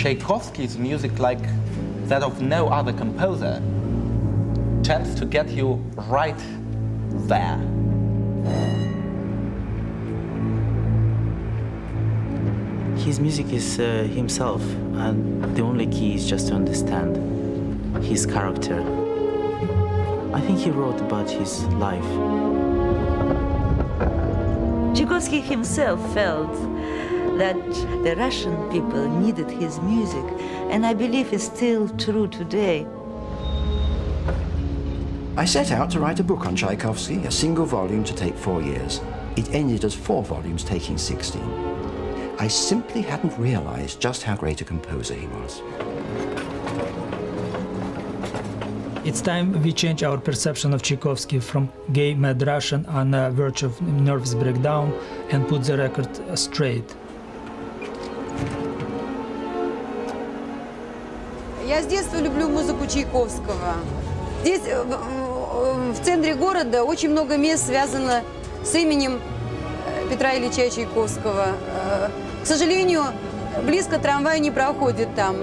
Tchaikovsky's music, like that of no other composer, tends to get you right there. His music is himself, and the only key is just to understand his character. I think he wrote about his life. Tchaikovsky himself felt that the Russian people needed his music, and I believe it's still true today. I set out to write a book on Tchaikovsky, a single volume to take 4 years. It ended as 4 volumes, taking 16. I simply hadn't realized just how great a composer he was. It's time we change our perception of Tchaikovsky from gay mad Russian on the verge of nervous breakdown and put the record straight. Я с детства люблю музыку Чайковского. Здесь, в центре города, очень много мест связано с именем Петра Ильича Чайковского. К сожалению, близко трамвай не проходит там.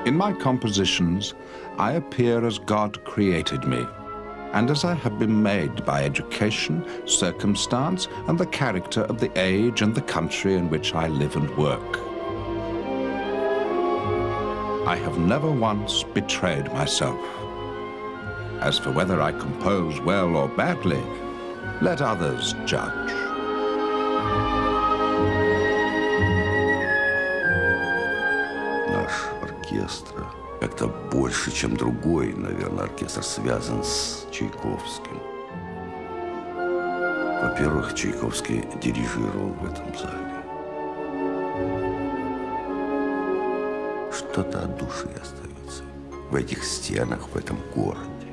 In my compositions, I appear as God created me, and as I have been made by education, circumstance, and the character of the age and the country in which I live and work. I have never once betrayed myself. As for whether I compose well or badly, let others judge. Наш оркестр как-то больше, чем другой, наверное, оркестр связан с Чайковским. Во-первых, Чайковский дирижировал в этом зале. Что-то от души остается в этих стенах, в этом городе.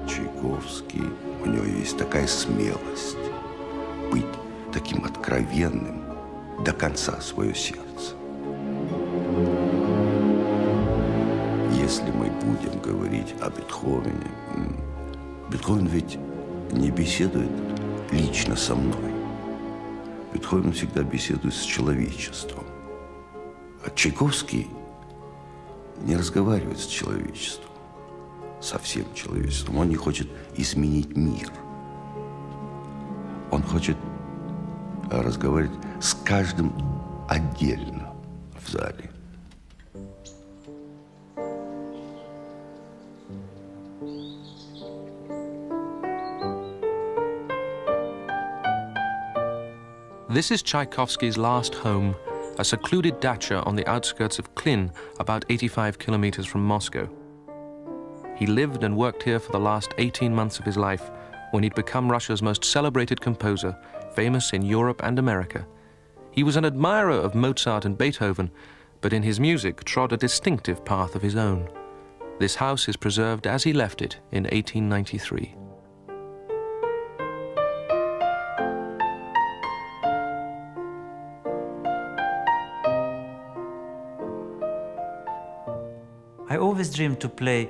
Чайковский, у него есть такая смелость быть таким откровенным до конца свое сердце. Если мы будем говорить о Бетховене, Бетховен ведь не беседует лично со мной. Бетховен всегда беседует с человечеством. А Чайковский не разговаривает с человечеством, со всем человечеством. Он не хочет изменить мир. Он хочет разговаривать с каждым отдельно в зале. This is Tchaikovsky's last home, a secluded dacha on the outskirts of Klin, about 85 kilometers from Moscow. He lived and worked here for the last 18 months of his life, when he'd become Russia's most celebrated composer, famous in Europe and America. He was an admirer of Mozart and Beethoven, but in his music trod a distinctive path of his own. This house is preserved as he left it in 1893. I always dreamed to play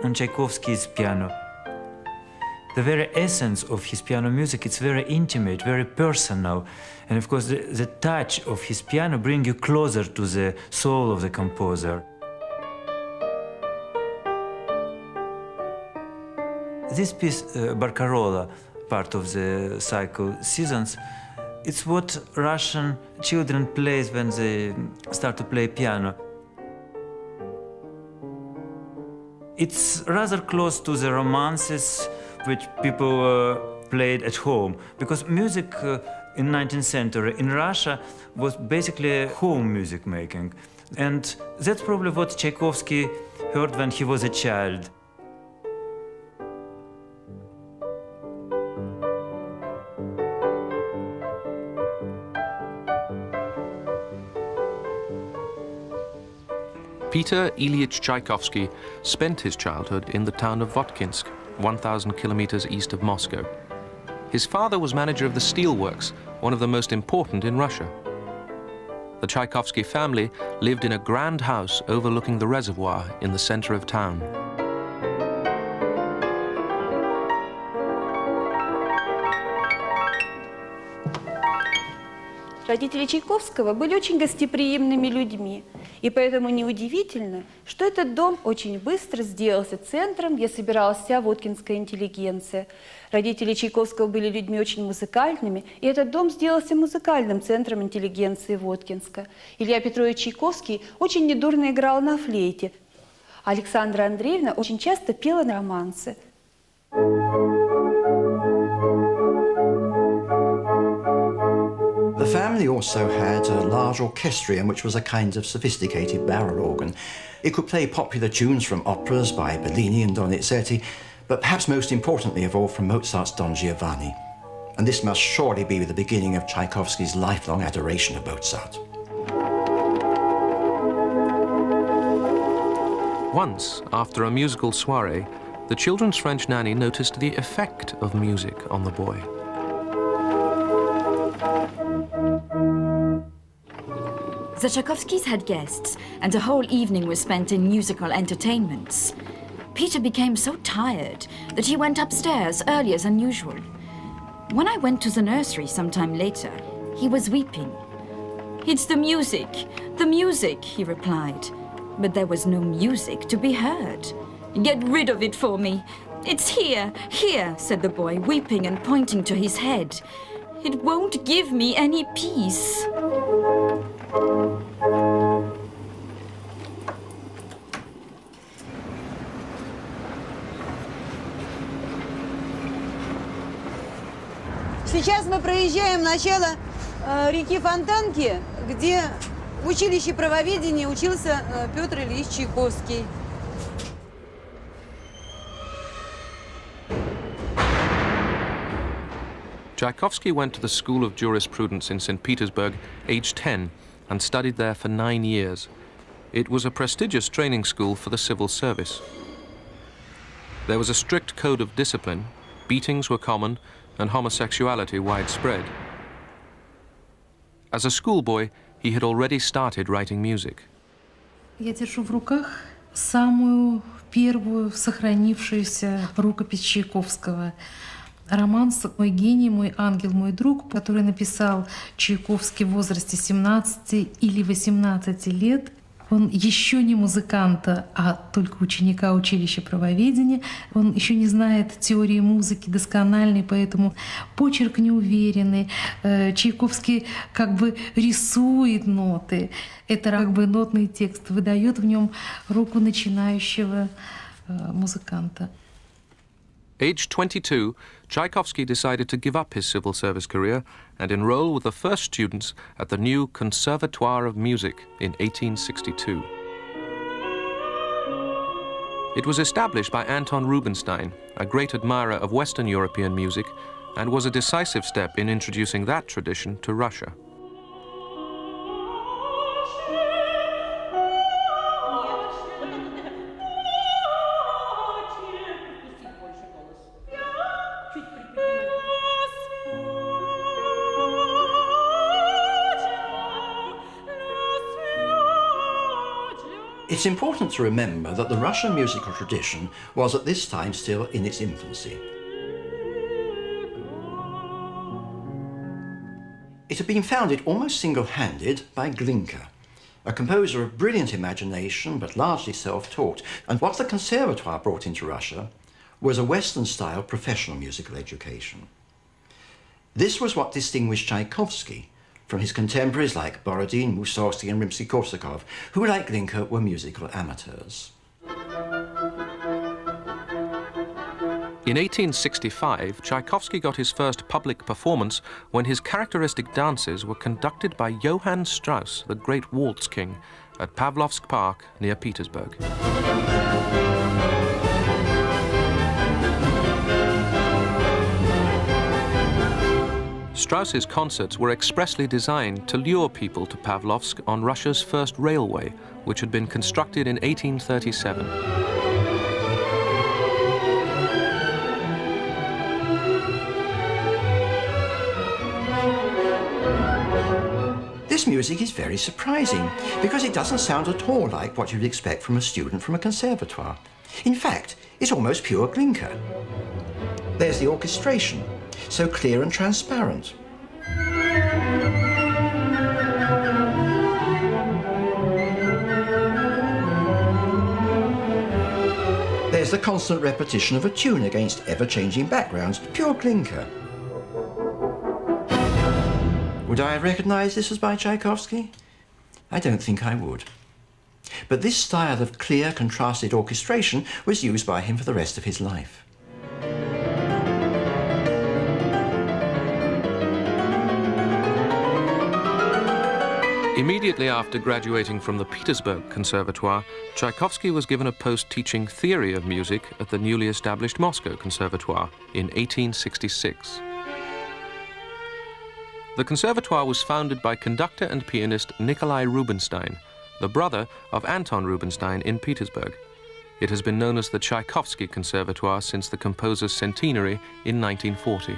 on Tchaikovsky's piano. The very essence of his piano music, it's very intimate, very personal. And of course, the touch of his piano brings you closer to the soul of the composer. This piece, Barcarola, part of the cycle Seasons, it's what Russian children play when they start to play piano. It's rather close to the romances which people played at home, because music in 19th century in Russia was basically home music making. And that's probably what Tchaikovsky heard when he was a child. Peter Ilyich Tchaikovsky spent his childhood in the town of Votkinsk, 1,000 kilometers east of Moscow. His father was manager of the steelworks, one of the most important in Russia. The Tchaikovsky family lived in a grand house overlooking the reservoir in the center of town. Родители Чайковского были очень гостеприимными людьми, и поэтому неудивительно, что этот дом очень быстро сделался центром, где собиралась вся воткинская интеллигенция. Родители Чайковского были людьми очень музыкальными, и этот дом сделался музыкальным центром интеллигенции Воткинска. Илья Петрович Чайковский очень недурно играл на флейте. Александра Андреевна очень часто пела романсы. The family also had a large orchestrion, which was a kind of sophisticated barrel organ. It could play popular tunes from operas by Bellini and Donizetti, but perhaps most importantly of all from Mozart's Don Giovanni. And this must surely be the beginning of Tchaikovsky's lifelong adoration of Mozart. Once, after a musical soiree, the children's French nanny noticed the effect of music on the boy. The Tchaikovskys had guests, and a whole evening was spent in musical entertainments. Peter became so tired that he went upstairs earlier than usual. When I went to the nursery sometime later, he was weeping. "It's the music," he replied. But there was no music to be heard. "Get rid of it for me. It's here, here," said the boy, weeping and pointing to his head. "It won't give me any peace." Сейчас мы проезжаем начало реки Фонтанки, где в училище правоведения учился Петр Ильич Чайковский. Tchaikovsky went to the School of Jurisprudence in St. Petersburg, aged 10, and studied there for 9 years. It was a prestigious training school for the civil service. There was a strict code of discipline, beatings were common, and homosexuality widespread. As a schoolboy, he had already started writing music. Я держу в руках самую первую сохранившуюся рукопись Чайковского. Романс «Мой гений, мой ангел, мой друг», который написал Чайковский в возрасте 17 или 18 лет. Он еще не музыканта, а только ученика училища правоведения. Он еще не знает теории музыки доскональной, поэтому почерк неуверенный. Чайковский как бы рисует ноты. Это как бы нотный текст, выдает в нем руку начинающего музыканта. Aged 22, Tchaikovsky decided to give up his civil service career and enroll with the first students at the new Conservatoire of Music in 1862. It was established by Anton Rubinstein, a great admirer of Western European music, and was a decisive step in introducing that tradition to Russia. It's important to remember that the Russian musical tradition was at this time still in its infancy. It had been founded almost single-handed by Glinka, a composer of brilliant imagination but largely self-taught. And what the Conservatoire brought into Russia was a Western-style professional musical education. This was what distinguished Tchaikovsky from his contemporaries like Borodin, Mussorgsky and Rimsky-Korsakov, who, like Glinka, were musical amateurs. In 1865, Tchaikovsky got his first public performance when his characteristic dances were conducted by Johann Strauss, the great waltz king, at Pavlovsk Park near Petersburg. Strauss's concerts were expressly designed to lure people to Pavlovsk on Russia's first railway, which had been constructed in 1837. This music is very surprising because it doesn't sound at all like what you'd expect from a student from a conservatoire. In fact, it's almost pure Glinka. There's the orchestration, so clear and transparent. There's the constant repetition of a tune against ever-changing backgrounds, pure Glinka. Would I recognize this as by Tchaikovsky? I don't think I would. But this style of clear, contrasted orchestration was used by him for the rest of his life. Immediately after graduating from the Petersburg Conservatoire, Tchaikovsky was given a post teaching theory of music at the newly established Moscow Conservatoire in 1866. The Conservatoire was founded by conductor and pianist Nikolai Rubinstein, the brother of Anton Rubinstein in Petersburg. It has been known as the Tchaikovsky Conservatoire since the composer's centenary in 1940.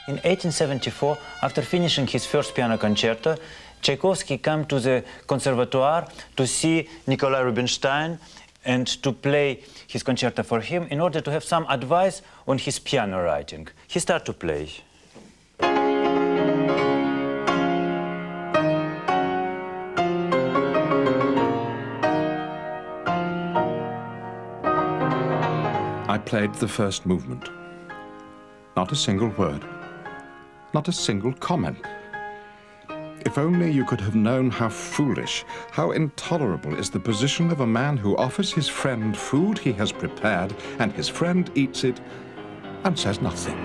In 1874, after finishing his first piano concerto, Tchaikovsky came to the Conservatoire to see Nikolai Rubinstein and to play his concerto for him in order to have some advice on his piano writing. He started to play. I played the first movement. Not a single word. Not a single comment. If only you could have known how foolish, how intolerable is the position of a man who offers his friend food he has prepared, and his friend eats it and says nothing.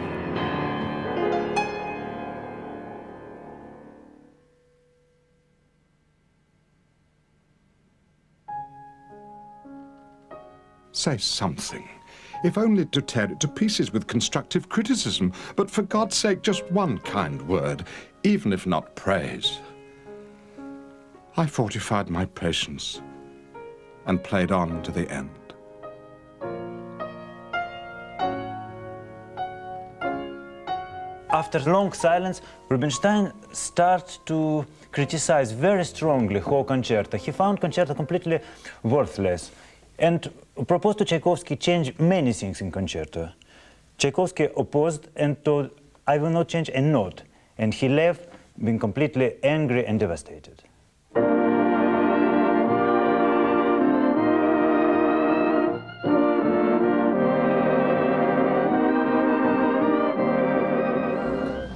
Say something. If only to tear it to pieces with constructive criticism, but for God's sake, just one kind word, even if not praise. I fortified my patience and played on to the end. After long silence, Rubinstein started to criticize very strongly whole concerto. He found concerto completely worthless and proposed to Tchaikovsky change many things in concerto. Tchaikovsky opposed and told, "I will not change a note," and he left being completely angry and devastated.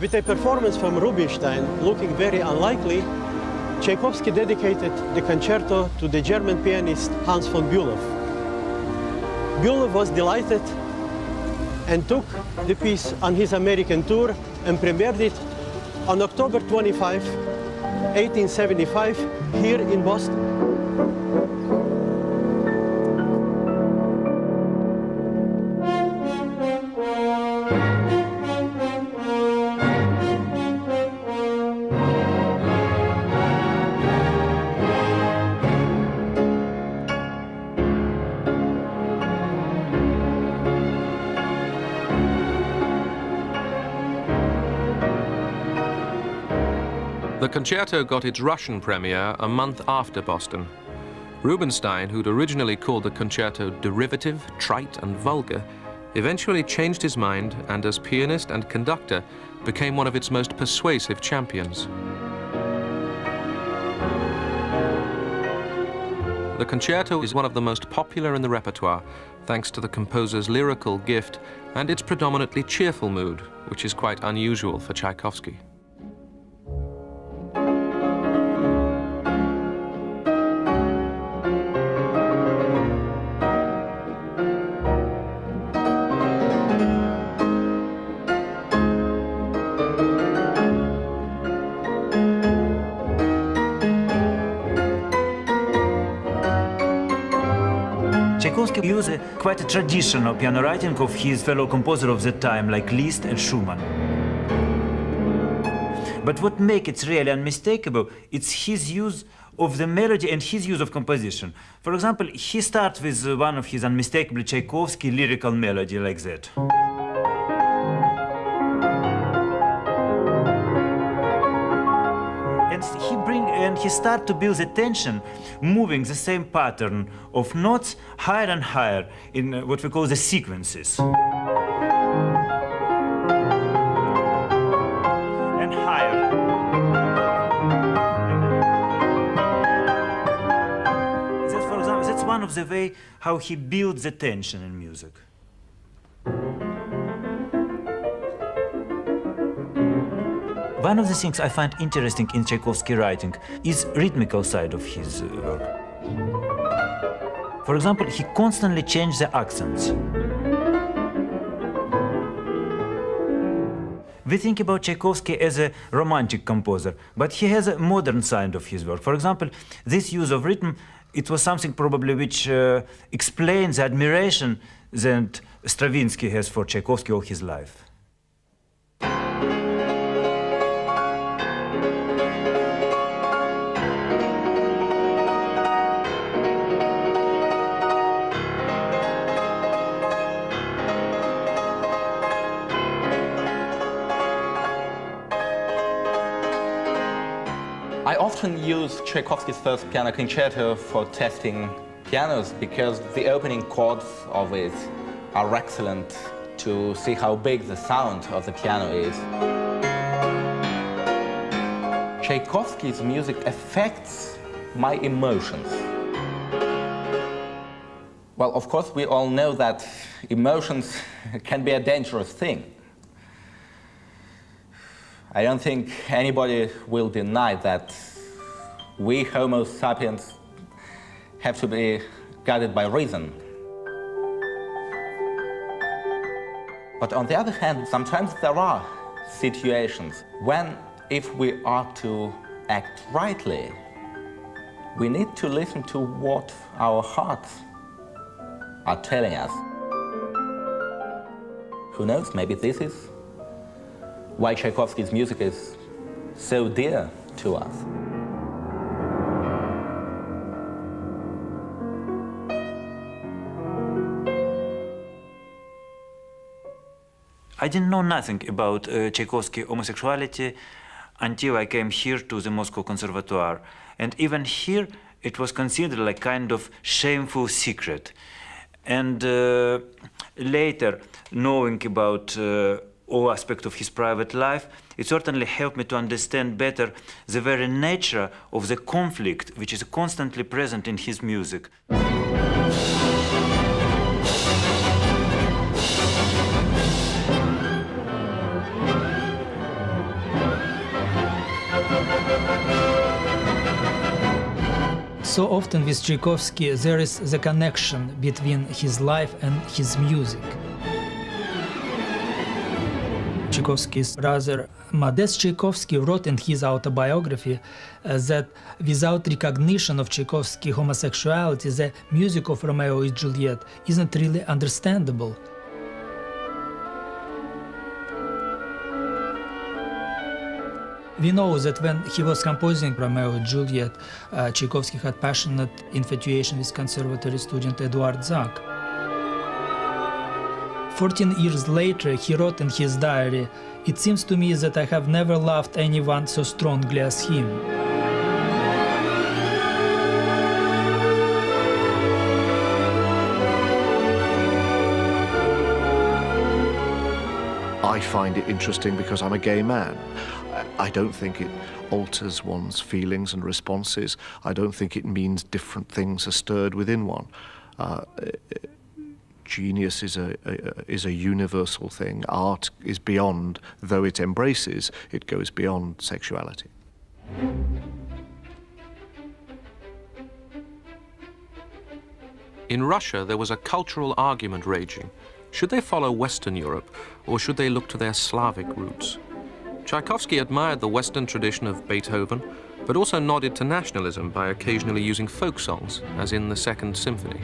With a performance from Rubinstein looking very unlikely, Tchaikovsky dedicated the concerto to the German pianist Hans von Bülow. Bülow was delighted and took the piece on his American tour and premiered it on October 25, 1875, here in Boston. The concerto got its Russian premiere a month after Boston. Rubinstein, who'd originally called the concerto derivative, trite, and vulgar, eventually changed his mind and, as pianist and conductor, became one of its most persuasive champions. The concerto is one of the most popular in the repertoire, thanks to the composer's lyrical gift and its predominantly cheerful mood, which is quite unusual for Tchaikovsky. Tchaikovsky used quite a traditional piano writing of his fellow composer of the time, like Liszt and Schumann. But what makes it really unmistakable, it's his use of the melody and his use of composition. For example, he starts with one of his unmistakable Tchaikovsky lyrical melody like that. And he start to build the tension, moving the same pattern of notes higher and higher in what we call the sequences. And higher. That's, for example, that's one of the way how he builds the tension in music. One of the things I find interesting in Tchaikovsky writing is rhythmical side of his work. For example, he constantly changed the accents. We think about Tchaikovsky as a romantic composer, but he has a modern side of his work. For example, this use of rhythm, it was something probably which explains the admiration that Stravinsky has for Tchaikovsky all his life. I often use Tchaikovsky's first piano concerto for testing pianos because the opening chords of it are excellent to see how big the sound of the piano is. Tchaikovsky's music affects my emotions. Well, of course, we all know that emotions can be a dangerous thing. I don't think anybody will deny that we Homo sapiens have to be guided by reason. But on the other hand, sometimes there are situations when, if we are to act rightly, we need to listen to what our hearts are telling us. Who knows, maybe this is why Tchaikovsky's music is so dear to us. I didn't know nothing about Tchaikovsky homosexuality until I came here to the Moscow Conservatoire. And even here, it was considered like kind of shameful secret. And later, knowing about all aspects of his private life, it certainly helped me to understand better the very nature of the conflict which is constantly present in his music. So often with Tchaikovsky there is the connection between his life and his music. Tchaikovsky's rather Modest Tchaikovsky wrote in his autobiography that without recognition of Tchaikovsky's homosexuality, the music of Romeo and Juliet isn't really understandable. We know that when he was composing Romeo and Juliet, Tchaikovsky had passionate infatuation with conservatory student Eduard Zak. 14 years later, he wrote in his diary, "It seems to me that I have never loved anyone so strongly as him." I find it interesting because I'm a gay man. I don't think it alters one's feelings and responses. I don't think it means different things are stirred within one. Genius is a universal thing. Art is beyond, though it embraces, it goes beyond sexuality. In Russia, there was a cultural argument raging. Should they follow Western Europe, or should they look to their Slavic roots? Tchaikovsky admired the Western tradition of Beethoven, but also nodded to nationalism by occasionally using folk songs, as in the Second Symphony.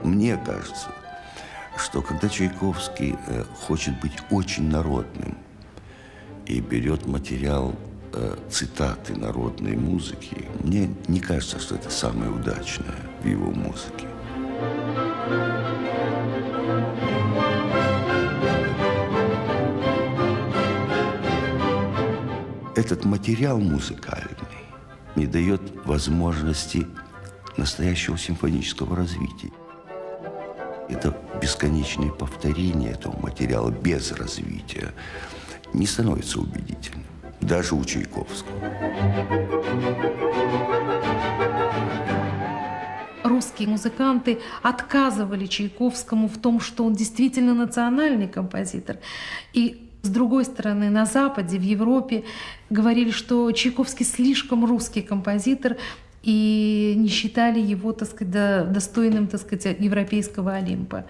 Мне кажется, что когда Чайковский хочет быть очень народным и берет материал цитаты народной музыки, мне не кажется, что это самое удачное в его музыке. этот материал музыкальный не дает возможности настоящего симфонического развития. Это бесконечное повторение этого материала без развития не становится убедительным, даже у Чайковского. Русские музыканты отказывали Чайковскому в том, что он действительно национальный композитор. И с другой стороны, на Западе, в Европе говорили, что Чайковский слишком русский композитор и не считали его, так сказать, достойным, так сказать, европейского Олимпа.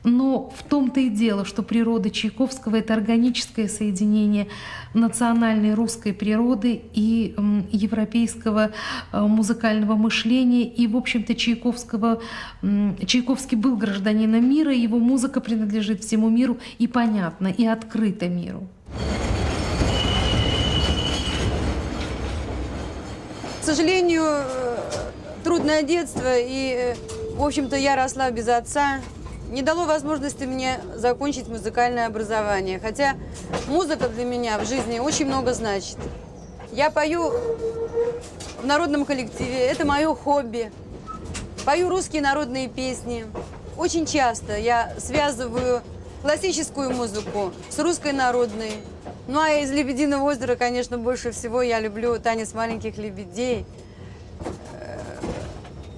Но в том-то и дело, что природа Чайковского — это органическое соединение национальной русской природы и европейского музыкального мышления. И, в общем-то, Чайковский был гражданином мира, его музыка принадлежит всему миру и понятна, и открыта миру. К сожалению, трудное детство, и, в общем-то, я росла без отца. Не дало возможности мне закончить музыкальное образование. Хотя музыка для меня в жизни очень много значит. Я пою в народном коллективе, это мое хобби. Пою русские народные песни. Очень часто я связываю классическую музыку с русской народной. Ну а из «Лебединого озера», конечно, больше всего я люблю танец маленьких лебедей.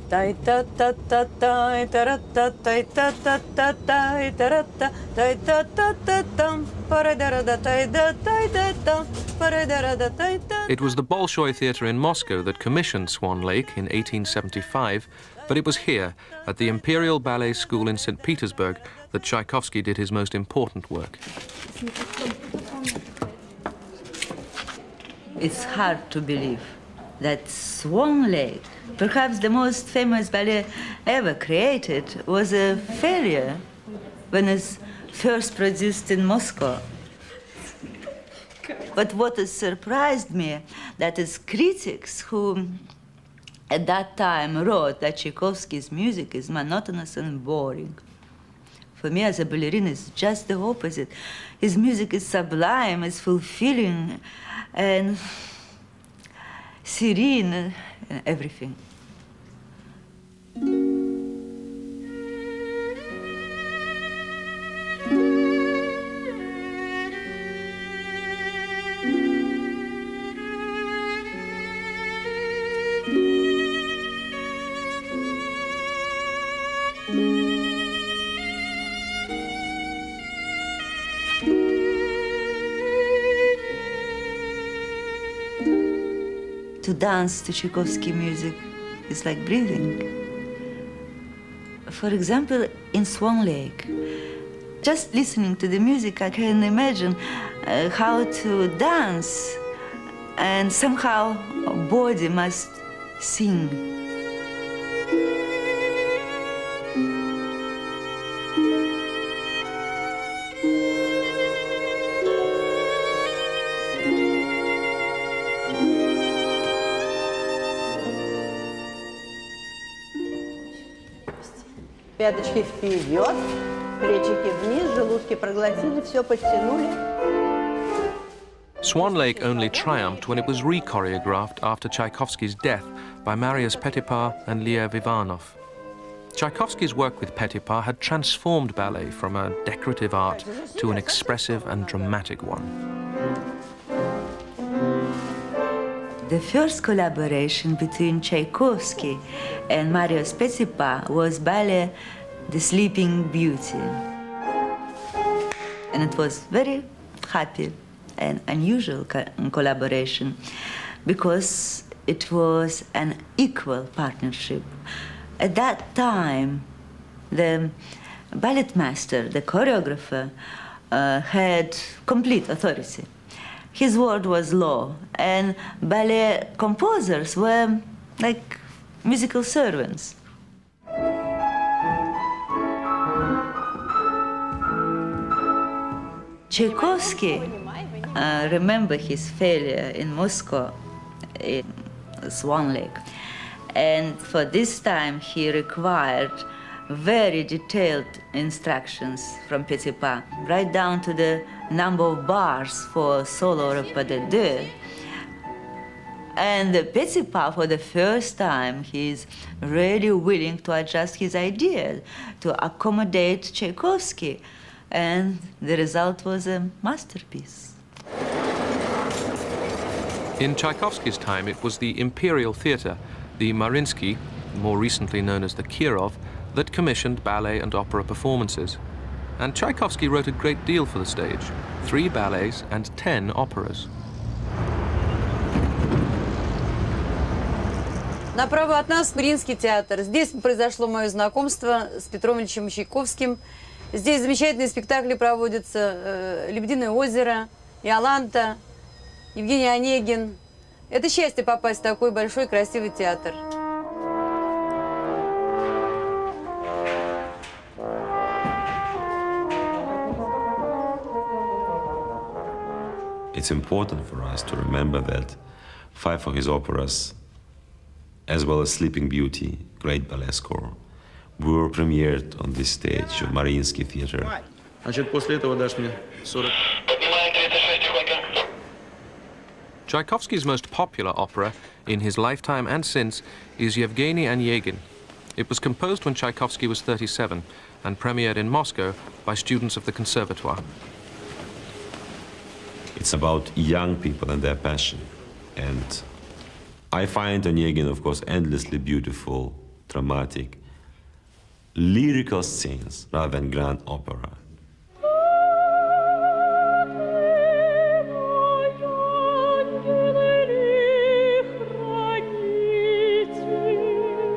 Тай-та-та-та-тай, та-ра-та-тай-та-та-та-тай, та-ра-та, тай-та-та-та-там, парадара-да-тай-да-тай-да-там, парадара-да-тай-та. It was the Bolshoi Theatre in Moscow that commissioned Swan Lake in 1875, but it was here, at the Imperial Ballet School in St. Petersburg, that Tchaikovsky did his most important work. It's hard to believe that Swan Lake, perhaps the most famous ballet ever created, was a failure when it's first produced in Moscow. But what has surprised me, that is critics who at that time wrote that Tchaikovsky's music is monotonous and boring. For me as a ballerina, it's just the opposite. His music is sublime, it's fulfilling, and serene, and everything. To dance to Tchaikovsky music is like breathing. For example, in Swan Lake, just listening to the music, I can imagine how to dance, and somehow a body must sing. Пяточки вперед, плечики вниз, желудки проглотили, все подтянули. Swan Lake only triumphed when it was re-choreographed after Tchaikovsky's death by Marius Petipa and Lev Ivanov. Tchaikovsky's work with Petipa had transformed ballet from a decorative art to an expressive and dramatic one. The first collaboration between Tchaikovsky and Marius Petipa was ballet The Sleeping Beauty. And it was very happy and unusual collaboration because it was an equal partnership. At that time, the ballet master, the choreographer, had complete authority. His word was law, and ballet composers were like musical servants. Tchaikovsky remembered his failure in Moscow, in Swan Lake, and for this time he required very detailed instructions from Petipa, right down to the number of bars for solo or pas de deux. And Petipa, for the first time, he's really willing to adjust his ideas to accommodate Tchaikovsky. And the result was a masterpiece. In Tchaikovsky's time, it was the Imperial Theatre, the Mariinsky, more recently known as the Kirov, that commissioned ballet and opera performances. And Tchaikovsky wrote a great deal for the stage, 3 ballets and 10 operas. Направо от нас Мариинский театр. Здесь произошло мое знакомство с Петром Ильичем Чайковским. Здесь замечательные спектакли проводятся. «Лебединое озеро», «Иоланта», Евгений Онегин. Это счастье попасть в такой большой красивый театр. It's important for us to remember that 5 of his operas, as well as Sleeping Beauty, great ballet score, were premiered on this stage of Mariinsky Theatre. Значит, после этого дашь мне 40. Tchaikovsky's most popular opera, in his lifetime and since, is Yevgeny Onegin. It was composed when Tchaikovsky was 37 and premiered in Moscow by students of the Conservatoire. It's about young people and their passion. And I find Onegin, of course, endlessly beautiful, dramatic, lyrical scenes rather than grand opera.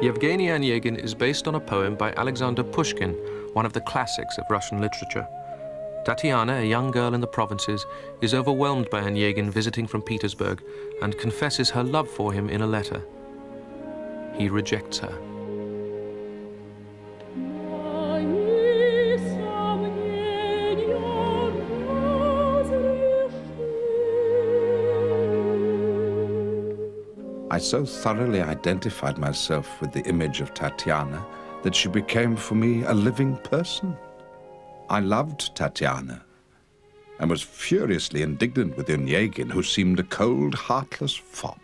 Yevgeny Onegin is based on a poem by Alexander Pushkin, one of the classics of Russian literature. Tatiana, a young girl in the provinces, is overwhelmed by Onegin visiting from Petersburg and confesses her love for him in a letter. He rejects her. I so thoroughly identified myself with the image of Tatiana that she became for me a living person. I loved Tatiana and was furiously indignant with Onegin, who seemed a cold, heartless fop.